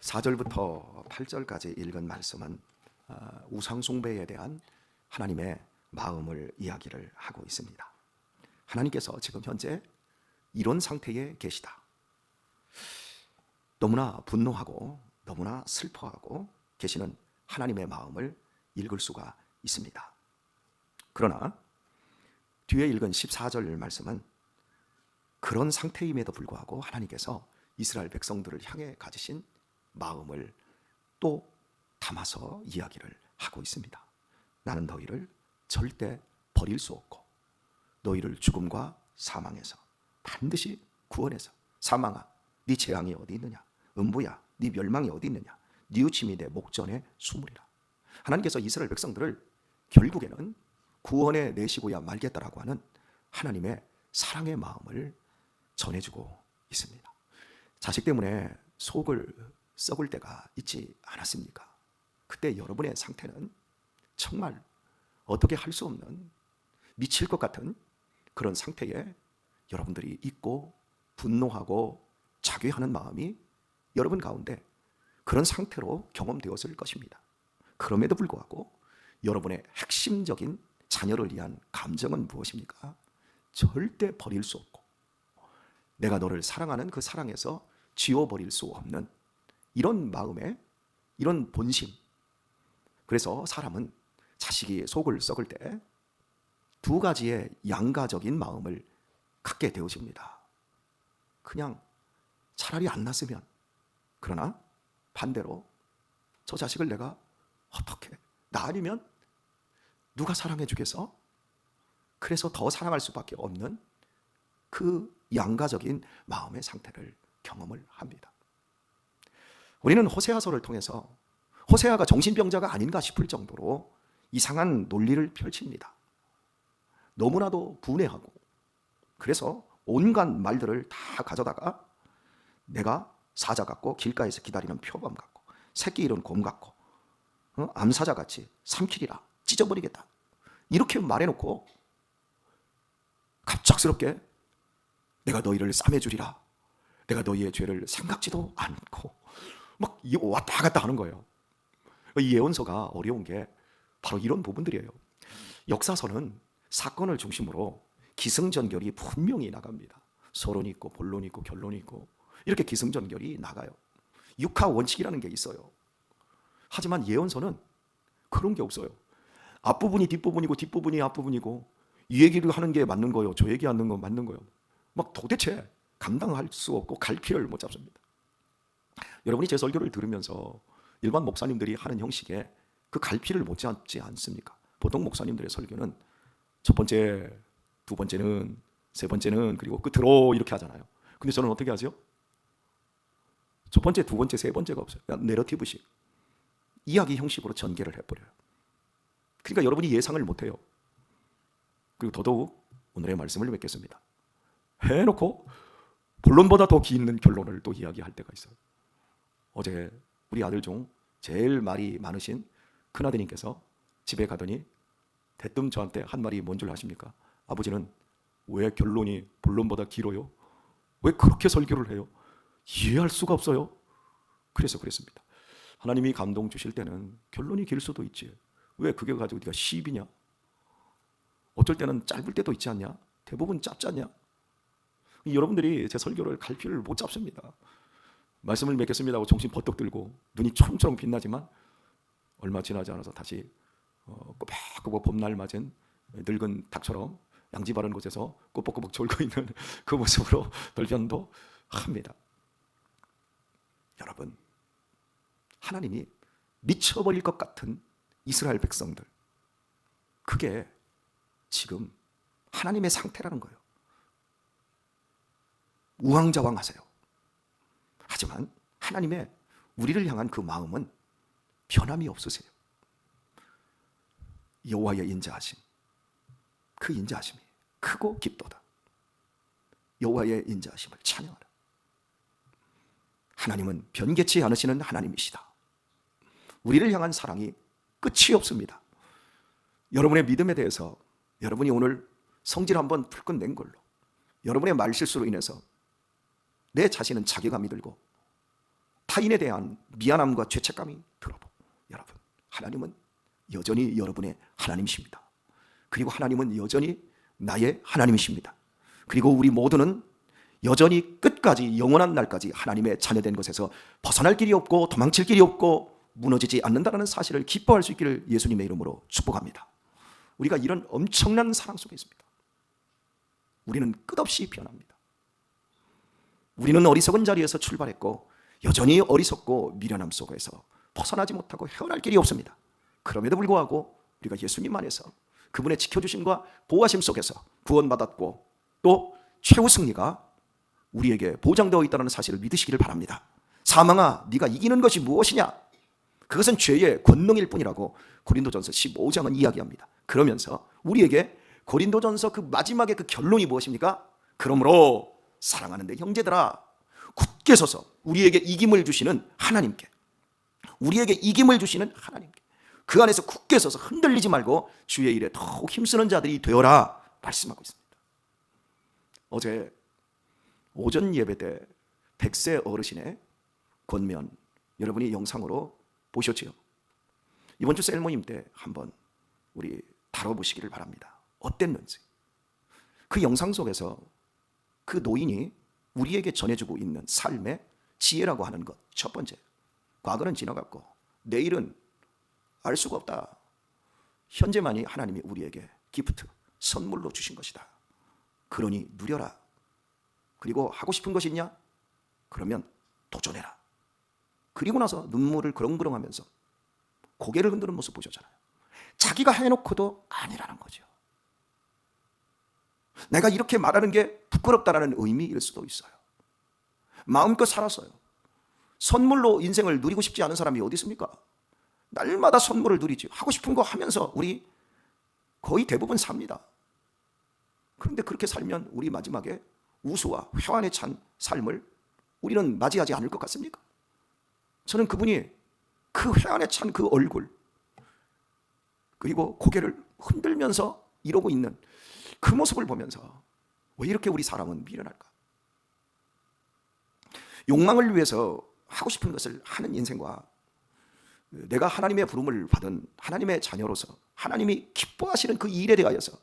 4절부터 8절까지 읽은 말씀은 우상 숭배에 대한 하나님의 마음을 이야기를 하고 있습니다. 하나님께서 지금 현재 이런 상태에 계시다. 너무나 분노하고 너무나 슬퍼하고 계시는 하나님의 마음을 읽을 수가 있습니다. 그러나 뒤에 읽은 14절 말씀은 그런 상태임에도 불구하고 하나님께서 이스라엘 백성들을 향해 가지신 마음을 또 담아서 이야기를 하고 있습니다. 나는 너희를 절대 버릴 수 없고 너희를 죽음과 사망에서 반드시 구원해서 사망아 네 재앙이 어디 있느냐, 음부야 네 멸망이 어디 있느냐, 뉘우침이 내 목전에 숨으리라. 하나님께서 이스라엘 백성들을 결국에는 구원해 내시고야 말겠다라고 하는 하나님의 사랑의 마음을 전해주고 있습니다. 자식 때문에 속을 썩을 때가 있지 않았습니까? 그때 여러분의 상태는 정말 어떻게 할 수 없는 미칠 것 같은 그런 상태에 여러분들이 있고 분노하고 자괴하는 마음이 여러분 가운데 그런 상태로 경험되었을 것입니다. 그럼에도 불구하고 여러분의 핵심적인 자녀를 위한 감정은 무엇입니까? 절대 버릴 수 없고 내가 너를 사랑하는 그 사랑에서 지워버릴 수 없는 이런 마음에 이런 본심. 그래서 사람은 자식이 속을 썩을 때 두 가지의 양가적인 마음을 갖게 되어집니다. 그냥 차라리 안 났으면, 그러나 반대로 저 자식을 내가 어떻게, 나 아니면 누가 사랑해 주겠어? 그래서 더 사랑할 수밖에 없는 그 양가적인 마음의 상태를 경험을 합니다. 우리는 호세아서를 통해서 호세아가 정신병자가 아닌가 싶을 정도로 이상한 논리를 펼칩니다. 너무나도 분해하고 그래서 온갖 말들을 다 가져다가 내가 사자 같고 길가에서 기다리는 표범 같고 새끼 이른 곰 같고 암사자 같이 삼키리라 찢어버리겠다 이렇게 말해놓고 갑작스럽게 내가 너희를 싸매주리라, 내가 너희의 죄를 생각지도 않고 막 왔다 갔다 하는 거예요. 이 예언서가 어려운 게 바로 이런 부분들이에요. 역사서는 사건을 중심으로 기승전결이 분명히 나갑니다. 서론이 있고 본론이 있고 결론이 있고 이렇게 기승전결이 나가요. 육하 원칙이라는 게 있어요. 하지만 예언서는 그런 게 없어요. 앞부분이 뒷부분이고 뒷부분이 앞부분이고 이 얘기를 하는 게 맞는 거예요, 저 얘기하는 건 맞는 거예요. 막 도대체 감당할 수 없고 갈피를 못 잡습니다. 여러분이 제 설교를 들으면서 일반 목사님들이 하는 형식에 그 갈피를 못 잡지 않습니까? 보통 목사님들의 설교는 첫 번째, 두 번째는, 세 번째는 그리고 끝으로 이렇게 하잖아요. 근데 저는 어떻게 하죠? 첫 번째, 두 번째, 세 번째가 없어요. 그냥 내러티브식 이야기 형식으로 전개를 해버려요. 그러니까 여러분이 예상을 못해요. 그리고 더더욱 오늘의 말씀을 맺겠습니다. 해놓고 본론보다 더 긴 결론을 또 이야기할 때가 있어요. 어제 우리 아들 중 제일 말이 많으신 큰아드님께서 집에 가더니 대뜸 저한테 한 말이 뭔 줄 아십니까? 아버지는 왜 결론이 본론보다 길어요? 왜 그렇게 설교를 해요? 이해할 수가 없어요. 그래서 그랬습니다. 하나님이 감동 주실 때는 결론이 길 수도 있지. 왜 그게 가지고 네가 시비냐? 어쩔 때는 짧을 때도 있지 않냐? 대부분 짧지 않냐? 여러분들이 제 설교를 갈피를 못 잡습니다. 말씀을 맺겠습니다 하고 정신 버떡 들고 눈이 초롱초롱 빛나지만 얼마 지나지 않아서 다시 꼬박꼬박 봄날 맞은 늙은 닭처럼 양지 바른 곳에서 꼬박꼬박 졸고 있는 그 모습으로 돌변도 합니다. 여러분, 하나님이 미쳐버릴 것 같은 이스라엘 백성들, 그게 지금 하나님의 상태라는 거예요. 우왕좌왕하세요. 하지만 하나님의 우리를 향한 그 마음은 변함이 없으세요. 여호와의 인자하심, 그 인자하심이 크고 깊도다. 여호와의 인자하심을 찬양하라. 하나님은 변개치 않으시는 하나님이시다. 우리를 향한 사랑이 끝이 없습니다. 여러분의 믿음에 대해서 여러분이 오늘 성질 한번 불끈 낸 걸로 여러분의 말실수로 인해서 내 자신은 자괴감이 들고 타인에 대한 미안함과 죄책감이 들어도 여러분, 하나님은 여전히 여러분의 하나님이십니다. 그리고 하나님은 여전히 나의 하나님이십니다. 그리고 우리 모두는 여전히 끝까지 영원한 날까지 하나님의 자녀된 것에서 벗어날 길이 없고 도망칠 길이 없고 무너지지 않는다는 사실을 기뻐할 수 있기를 예수님의 이름으로 축복합니다. 우리가 이런 엄청난 사랑 속에 있습니다. 우리는 끝없이 변합니다. 우리는 어리석은 자리에서 출발했고 여전히 어리석고 미련함 속에서 벗어나지 못하고 헤어날 길이 없습니다. 그럼에도 불구하고 우리가 예수님 안에서 그분의 지켜주심과 보호하심 속에서 구원받았고 또 최후 승리가 우리에게 보장되어 있다는 사실을 믿으시기를 바랍니다. 사망아, 네가 이기는 것이 무엇이냐? 그것은 죄의 권능일 뿐이라고 고린도전서 15장은 이야기합니다. 그러면서 우리에게 고린도전서 그 마지막에 그 결론이 무엇입니까? 그러므로 사랑하는데 형제들아, 굳게 서서 우리에게 이김을 주시는 하나님께, 우리에게 이김을 주시는 하나님께 그 안에서 굳게 서서 흔들리지 말고 주의 일에 더욱 힘쓰는 자들이 되어라 말씀하고 있습니다. 어제 오전 예배 때 100세 어르신의 권면 여러분이 영상으로 보셨지요? 이번 주 셀모임 때 한번 우리 다뤄보시기를 바랍니다. 어땠는지. 그 영상 속에서 그 노인이 우리에게 전해주고 있는 삶의 지혜라고 하는 것, 첫 번째, 과거는 지나갔고 내일은 알 수가 없다. 현재만이 하나님이 우리에게 기프트, 선물로 주신 것이다. 그러니 누려라. 그리고 하고 싶은 것이 있냐? 그러면 도전해라. 그리고 나서 눈물을 그렁그렁하면서 고개를 흔드는 모습 보셨잖아요. 자기가 해놓고도 아니라는 거죠. 내가 이렇게 말하는 게 부끄럽다라는 의미일 수도 있어요. 마음껏 살았어요. 선물로 인생을 누리고 싶지 않은 사람이 어디 있습니까? 날마다 선물을 누리지. 하고 싶은 거 하면서 우리 거의 대부분 삽니다. 그런데 그렇게 살면 우리 마지막에 우수와 회환에 찬 삶을 우리는 맞이하지 않을 것 같습니까? 저는 그분이 그 회환에 찬 그 얼굴 그리고 고개를 흔들면서 이러고 있는 그 모습을 보면서 왜 이렇게 우리 사람은 미련할까? 욕망을 위해서 하고 싶은 것을 하는 인생과 내가 하나님의 부름을 받은 하나님의 자녀로서 하나님이 기뻐하시는 그 일에 대하여서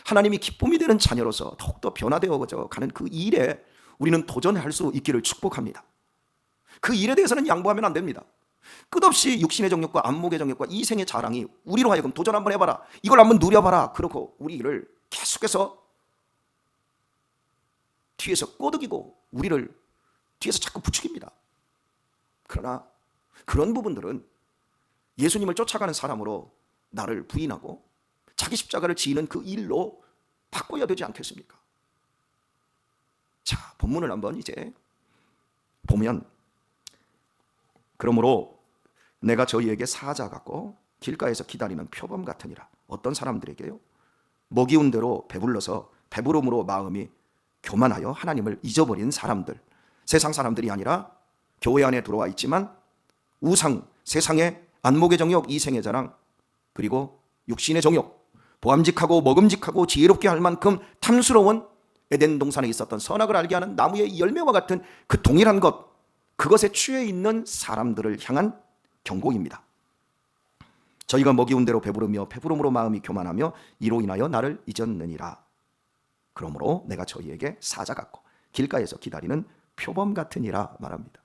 하나님이 기쁨이 되는 자녀로서 더욱더 변화되어져 가는 그 일에 우리는 도전할 수 있기를 축복합니다. 그 일에 대해서는 양보하면 안 됩니다. 끝없이 육신의 정욕과 안목의 정욕과 이생의 자랑이 우리로 하여금 도전 한번 해봐라, 이걸 한번 누려봐라, 그렇고 우리를 계속해서 뒤에서 꼬드기고 우리를 뒤에서 자꾸 부추깁니다. 그러나 그런 부분들은 예수님을 쫓아가는 사람으로 나를 부인하고 자기 십자가를 지는 그 일로 바꿔야 되지 않겠습니까? 자, 본문을 한번 이제 보면, 그러므로 내가 저희에게 사자 같고 길가에서 기다리는 표범 같으니라. 어떤 사람들에게요? 먹이운 대로 배불러서 배부름으로 마음이 교만하여 하나님을 잊어버린 사람들, 세상 사람들이 아니라 교회 안에 들어와 있지만 우상, 세상의 안목의 정욕, 이생의 자랑, 그리고 육신의 정욕, 보암직하고 먹음직하고 지혜롭게 할 만큼 탐스러운 에덴 동산에 있었던 선악을 알게 하는 나무의 열매와 같은 그 동일한 것, 그것에 취해 있는 사람들을 향한 경고입니다. 저희가 먹이운 대로 배부르며 배부름으로 마음이 교만하며 이로 인하여 나를 잊었느니라. 그러므로 내가 저희에게 사자 같고 길가에서 기다리는 표범 같으니라 말합니다.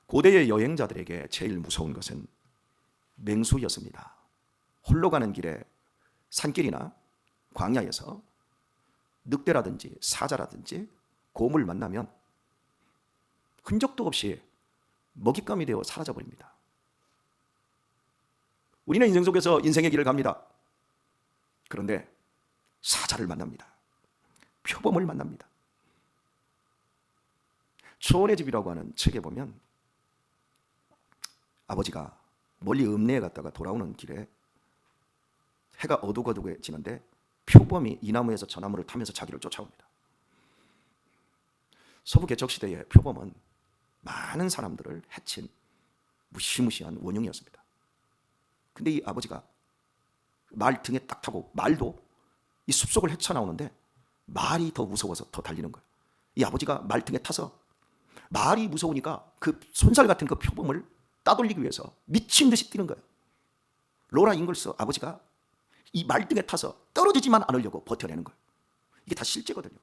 고대의 여행자들에게 제일 무서운 것은 맹수였습니다. 홀로 가는 길에 산길이나 광야에서 늑대라든지 사자라든지 곰을 만나면 흔적도 없이 먹잇감이 되어 사라져버립니다. 우리는 인생 속에서 인생의 길을 갑니다. 그런데 사자를 만납니다. 표범을 만납니다. 초원의 집이라고 하는 책에 보면 아버지가 멀리 읍내에 갔다가 돌아오는 길에 해가 어둑어둑해지는데 표범이 이 나무에서 저 나무를 타면서 자기를 쫓아옵니다. 서부 개척시대의 표범은 많은 사람들을 해친 무시무시한 원흉이었습니다. 근데 이 아버지가 말 등에 딱 타고, 말도 이 숲속을 헤쳐나오는데 말이 더 무서워서 더 달리는 거예요. 이 아버지가 말 등에 타서 말이 무서우니까 그 손살 같은 그 표범을 따돌리기 위해서 미친 듯이 뛰는 거예요. 로라 잉글스 아버지가 이 말등에 타서 떨어지지만 않으려고 버텨내는 거예요. 이게 다 실제거든요.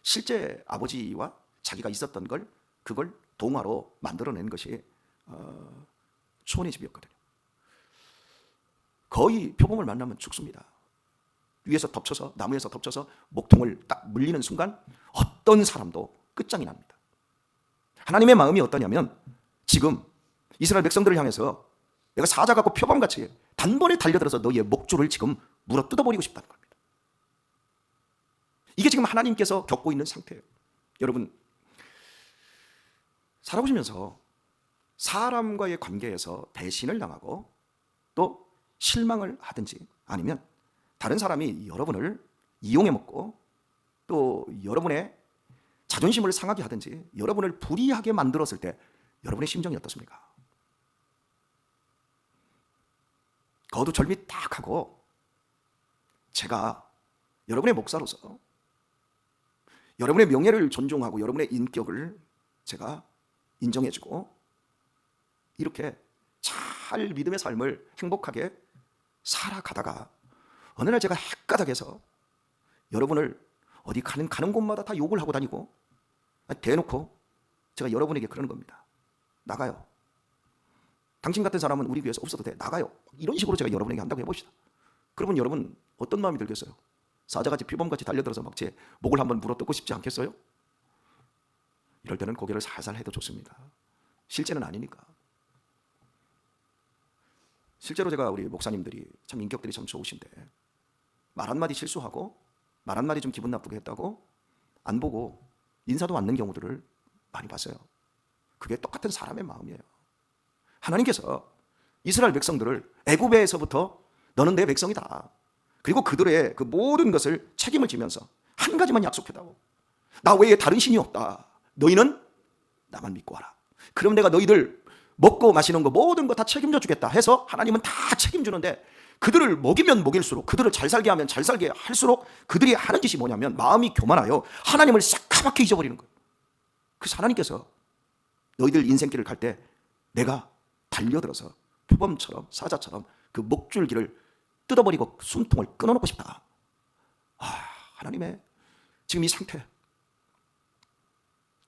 실제 아버지와 자기가 있었던 걸, 그걸 동화로 만들어낸 것이 초원의 집이었거든요. 거의 표범을 만나면 죽습니다. 위에서 덮쳐서, 나무에서 덮쳐서 목통을 딱 물리는 순간 어떤 사람도 끝장이 납니다. 하나님의 마음이 어떠냐면 지금 이스라엘 백성들을 향해서 내가 사자 같고 표범같이 단번에 달려들어서 너희의 목줄을 지금 물어 뜯어버리고 싶다는 겁니다. 이게 지금 하나님께서 겪고 있는 상태예요. 여러분, 살아보시면서 사람과의 관계에서 배신을 당하고 또 실망을 하든지 아니면 다른 사람이 여러분을 이용해 먹고 또 여러분의 자존심을 상하게 하든지 여러분을 불이하게 만들었을 때 여러분의 심정이 어떻습니까? 거두절미 딱 하고 제가 여러분의 목사로서 여러분의 명예를 존중하고 여러분의 인격을 제가 인정해주고 이렇게 잘 믿음의 삶을 행복하게 살아가다가 어느 날 제가 헷가닥해서 여러분을 어디 가는 곳마다 다 욕을 하고 다니고 대놓고 제가 여러분에게 그러는 겁니다. 나가요. 당신 같은 사람은 우리 교회에서 없어도 돼. 나가요. 이런 식으로 제가 여러분에게 한다고 해봅시다. 그러면 여러분 어떤 마음이 들겠어요? 사자같이 표범같이 달려들어서 막 제 목을 한번 물어뜯고 싶지 않겠어요? 이럴 때는 고개를 살살 해도 좋습니다. 실제는 아니니까. 실제로 제가 우리 목사님들이 참 인격들이 참 좋으신데 말 한마디 실수하고 말 한마디 좀 기분 나쁘게 했다고 안 보고 인사도 않는 경우들을 많이 봤어요. 그게 똑같은 사람의 마음이에요. 하나님께서 이스라엘 백성들을 애굽에서부터 너는 내 백성이다. 그리고 그들의 그 모든 것을 책임을 지면서 한 가지만 약속했다고. 나 외에 다른 신이 없다. 너희는 나만 믿고 와라. 그럼 내가 너희들 먹고 마시는 거 모든 거 다 책임져 주겠다 해서 하나님은 다 책임주는데 그들을 먹이면 먹일수록 그들을 잘 살게 하면 잘 살게 할수록 그들이 하는 짓이 뭐냐면 마음이 교만하여 하나님을 새카맣게 잊어버리는 거예요. 그래서 하나님께서 너희들 인생길을 갈 때 내가 달려들어서 표범처럼 사자처럼 그 목줄기를 뜯어버리고 숨통을 끊어놓고 싶다. 하나님의 지금 이 상태.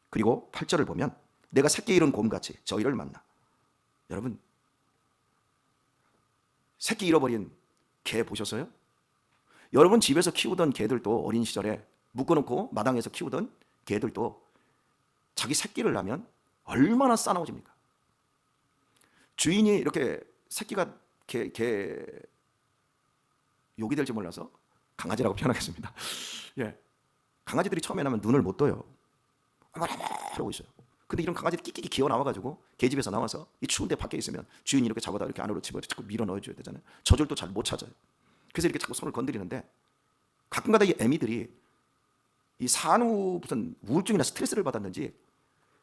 그리고 8절을 보면 내가 새끼 잃은 곰같이 저희를 만나. 여러분 새끼 잃어버린 개 보셨어요? 여러분 집에서 키우던 개들도 어린 시절에 묶어놓고 마당에서 키우던 개들도 자기 새끼를 낳으면 얼마나 싸나워집니까? 주인이 이렇게 새끼가 개 욕이 될지 몰라서 강아지라고 표현하겠습니다. 예, 강아지들이 처음에 나면 눈을 못 떠요. 그러고 있어요. 근데 이런 강아지들이 끽끽이 기어 나와가지고 개집에서 나와서 이 추운데 밖에 있으면 주인이 이렇게 잡아다 이렇게 안으로 집어 자꾸 밀어 넣어줘야 되잖아요. 저절도 잘 못 찾아요. 그래서 이렇게 자꾸 손을 건드리는데 가끔가다 이 애미들이 이 산후 무슨 우울증이나 스트레스를 받았는지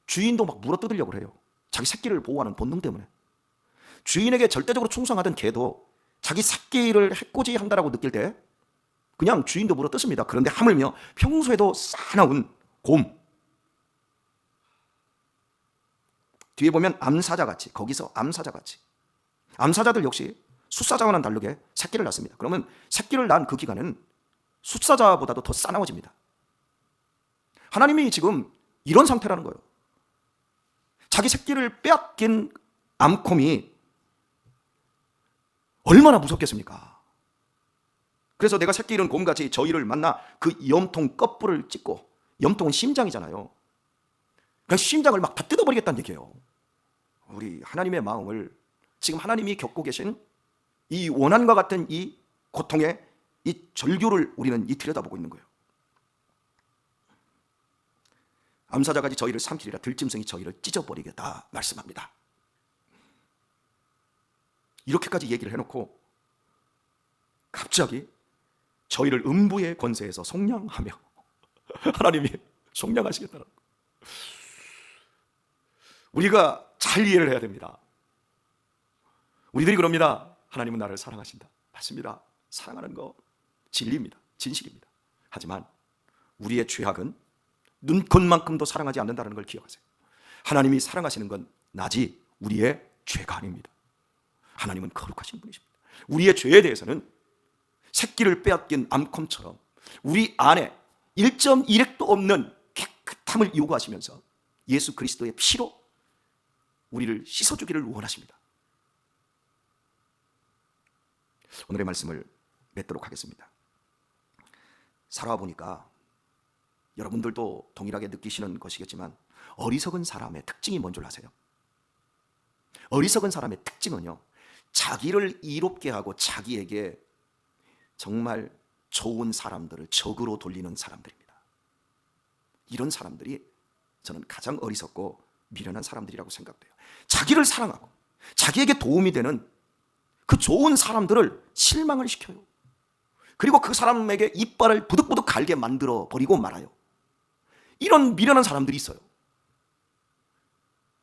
주인도 막 물어뜯으려고 해요. 자기 새끼를 보호하는 본능 때문에. 주인에게 절대적으로 충성하던 개도 자기 새끼를 해코지한다라고 느낄 때 그냥 주인도 물어뜯습니다. 그런데 하물며 평소에도 싸나운 곰, 뒤에 보면 암사자같이, 거기서 암사자같이, 암사자들 역시 숫사자와는 다르게 새끼를 낳습니다. 그러면 새끼를 낳은 그 기간은 숫사자보다도 더 싸나워집니다. 하나님이 지금 이런 상태라는 거예요. 자기 새끼를 빼앗긴 암콤이 얼마나 무섭겠습니까? 그래서 내가 새끼 잃은 곰같이 저희를 만나 그 염통 껍불을 찢고, 염통은 심장이잖아요. 그러니까 심장을 막 다 뜯어버리겠다는 얘기예요. 우리 하나님의 마음을 지금 하나님이 겪고 계신 이 원한과 같은 이 고통의 이 절규를 우리는 이 들여다보고 있는 거예요. 암사자같이 저희를 삼키리라 들짐승이 저희를 찢어버리겠다 말씀합니다. 이렇게까지 얘기를 해놓고 갑자기 저희를 음부의 권세에서 속량하며 하나님이 속량하시겠다는 거예요. 우리가 잘 이해를 해야 됩니다. 우리들이 그럽니다. 하나님은 나를 사랑하신다. 맞습니다. 사랑하는 거 진리입니다. 진실입니다. 하지만 우리의 죄악은 눈꽃만큼도 사랑하지 않는다는 걸 기억하세요. 하나님이 사랑하시는 건 나지 우리의 죄가 아닙니다. 하나님은 거룩하신 분이십니다. 우리의 죄에 대해서는 새끼를 빼앗긴 암컴처럼 우리 안에 1.1핵도 없는 깨끗함을 요구하시면서 예수 그리스도의 피로 우리를 씻어주기를 원하십니다. 오늘의 말씀을 맺도록 하겠습니다. 살아와 보니까 여러분들도 동일하게 느끼시는 것이겠지만 어리석은 사람의 특징이 뭔 줄 아세요? 어리석은 사람의 특징은요, 자기를 이롭게 하고 자기에게 정말 좋은 사람들을 적으로 돌리는 사람들입니다. 이런 사람들이 저는 가장 어리석고 미련한 사람들이라고 생각돼요. 자기를 사랑하고 자기에게 도움이 되는 그 좋은 사람들을 실망을 시켜요. 그리고 그 사람에게 이빨을 부득부득 갈게 만들어 버리고 말아요. 이런 미련한 사람들이 있어요.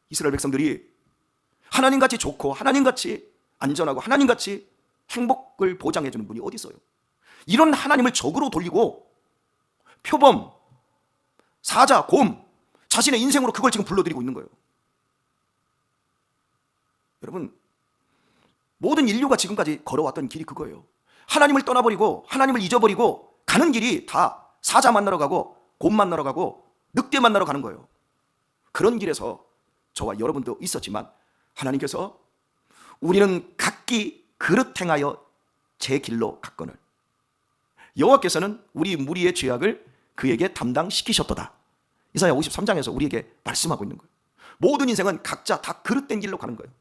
이스라엘 백성들이 하나님같이 좋고 하나님같이 안전하고 하나님같이 행복을 보장해 주는 분이 어디 있어요? 이런 하나님을 적으로 돌리고 표범, 사자, 곰, 자신의 인생으로 그걸 지금 불러들이고 있는 거예요. 여러분, 모든 인류가 지금까지 걸어왔던 길이 그거예요. 하나님을 떠나버리고 하나님을 잊어버리고 가는 길이 다 사자 만나러 가고 곰 만나러 가고 늑대 만나러 가는 거예요. 그런 길에서 저와 여러분도 있었지만 하나님께서 우리는 각기 그릇 행하여 제 길로 갔거늘 여호와께서는 우리 무리의 죄악을 그에게 담당시키셨도다. 이사야 53장에서 우리에게 말씀하고 있는 거예요. 모든 인생은 각자 다 그릇된 길로 가는 거예요.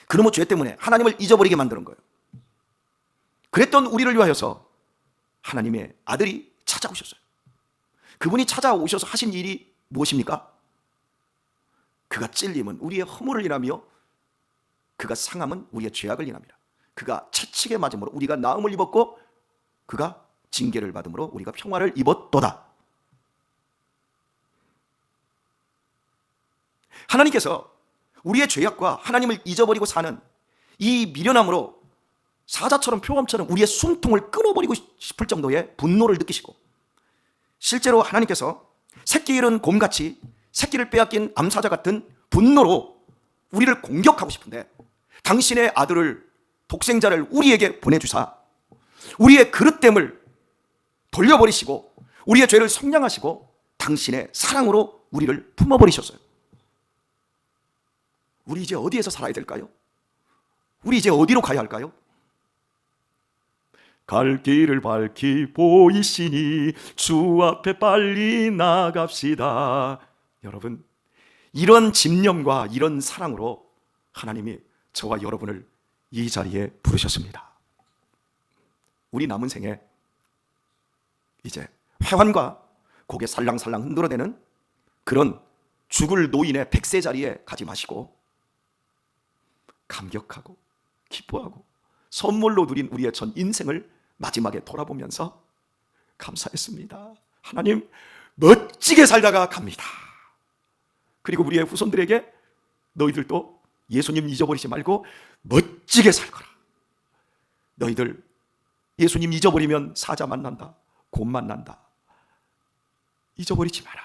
그놈의 죄 때문에 하나님을 잊어버리게 만드는 거예요. 그랬던 우리를 위하여서 하나님의 아들이 찾아오셨어요. 그분이 찾아오셔서 하신 일이 무엇입니까? 그가 찔림은 우리의 허물을 인하며 그가 상함은 우리의 죄악을 인함이라. 그가 채찍에 맞음으로 우리가 나음을 입었고 그가 징계를 받음으로 우리가 평화를 입었도다. 하나님께서 우리의 죄악과 하나님을 잊어버리고 사는 이 미련함으로 사자처럼 표범처럼 우리의 숨통을 끊어버리고 싶을 정도의 분노를 느끼시고, 실제로 하나님께서 새끼 잃은 곰같이 새끼를 빼앗긴 암사자 같은 분노로 우리를 공격하고 싶은데 당신의 아들을, 독생자를 우리에게 보내주사 우리의 그릇됨을 돌려버리시고 우리의 죄를 속량하시고 당신의 사랑으로 우리를 품어버리셨어요. 우리 이제 어디에서 살아야 될까요? 우리 이제 어디로 가야 할까요? 갈 길을 밝히 보이시니 주 앞에 빨리 나갑시다. 여러분, 이런 집념과 이런 사랑으로 하나님이 저와 여러분을 이 자리에 부르셨습니다. 우리 남은 생에 이제 회환과 고개 살랑살랑 흔들어대는 그런 죽을 노인의 백세 자리에 가지 마시고 감격하고 기뻐하고 선물로 누린 우리의 전 인생을 마지막에 돌아보면서 감사했습니다. 하나님, 멋지게 살다가 갑니다. 그리고 우리의 후손들에게 너희들도 예수님 잊어버리지 말고 멋지게 살거라. 너희들 예수님 잊어버리면 사자 만난다, 곰 만난다. 잊어버리지 마라.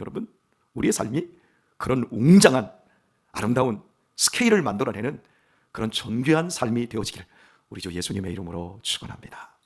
여러분, 우리의 삶이 그런 웅장한 아름다운 스케일을 만들어내는 그런 존귀한 삶이 되어지기를 우리 주 예수님의 이름으로 축원합니다.